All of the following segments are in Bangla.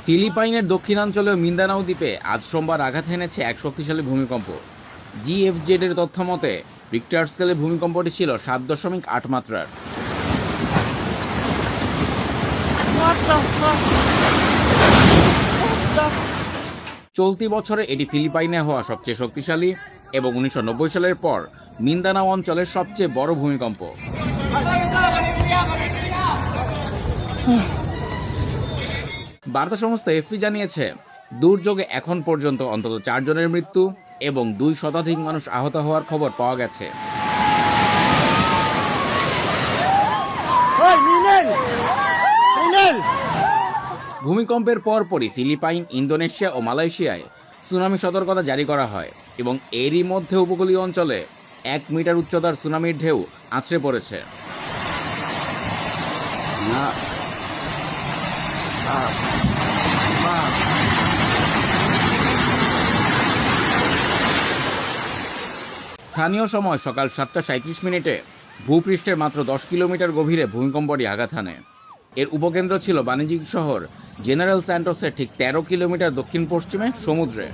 ফিলিপাইনের দক্ষিণাঞ্চলীয় মিন্দানাও দ্বীপে আজ সোমবার আঘাত হেনেছে এক শক্তিশালী ভূমিকম্প। জিএফজেড এর তথ্য মতে রিক্টার স্কেলে ভূমিকম্পটি ছিল 7.8 মাত্রার। চলতি বছরে এটি ফিলিপাইনে হওয়া সবচেয়ে শক্তিশালী এবং 1990 সালের পর মিন্দানাও অঞ্চলের সবচেয়ে বড় ভূমিকম্প। বার্তা সংস্থা এফপি জানিয়েছে, দুর্যোগে এখন পর্যন্ত অন্তত 4 জনের মৃত্যু এবং 2 শতাধিক মানুষ আহত হওয়ার খবর পাওয়া গেছে। ভূমিকম্পের পরপরই ফিলিপাইন, ইন্দোনেশিয়া ও মালয়েশিয়ায় সুনামি সতর্কতা জারি করা হয় এবং এরই মধ্যে উপকূলীয় অঞ্চলে 1 মিটার উচ্চতার সুনামির ঢেউ আছড়ে পড়েছে। স্থানীয় সময় সকাল 7:37 ভূপৃষ্ঠের মাত্র 10 কিলোমিটার গভীরে ভূমিকম্পটি আঘাত হানে। এর উপকেন্দ্র ছিল বাণিজ্যিক শহর জেনারেল স্যান্টোসের ঠিক 13 কিলোমিটার দক্ষিণ পশ্চিমে সমুদ্রে।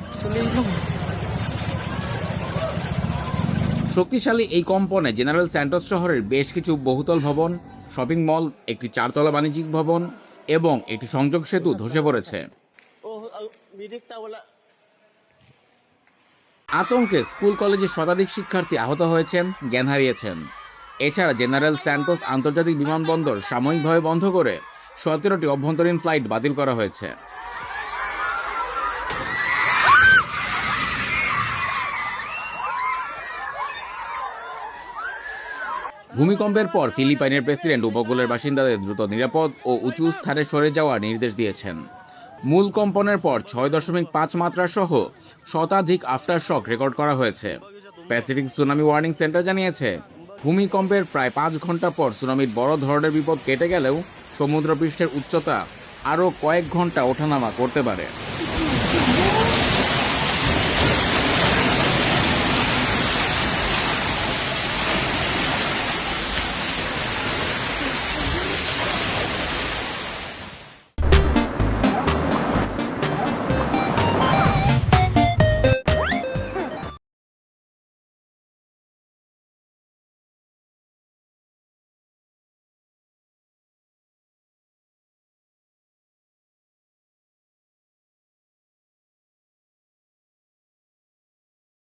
শক্তিশালী এই কম্পনে জেনারেল স্যান্টোস শহরের বেশ কিছু বহুতল ভবন, শপিং মল, একটি 4তলা বাণিজ্যিক ভবন এবং একটি সংযোগ সেতু ধসে পড়েছে। আতঙ্কে স্কুল কলেজের শতাধিক শিক্ষার্থী আহত হয়েছেন, জ্ঞান হারিয়েছেন। এছাড়া জেনারেল স্যান্টোস আন্তর্জাতিক বিমানবন্দর সাময়িকভাবে বন্ধ করে 17টি অভ্যন্তরীণ ফ্লাইট বাতিল করা হয়েছে। ভূমিকম্পের পর ফিলিপাইনের প্রেসিডেন্ট উপকূলের বাসিন্দাদের দ্রুত নিরাপদ ও উঁচু স্থানে সরে যাওয়ার নির্দেশ দিয়েছেন। মূল কম্পনের পর 6.5 মাত্রা সহ শতাধিক আফটার শক রেকর্ড করা হয়েছে। প্যাসিফিক সুনামি ওয়ার্নিং সেন্টার জানিয়েছে, ভূমিকম্পের প্রায় 5 ঘন্টা পর সুনামির বড় ধরনের বিপদ কেটে গেলেও সমুদ্রপৃষ্ঠের উচ্চতা আরও কয়েক ঘন্টা ওঠানামা করতে পারে।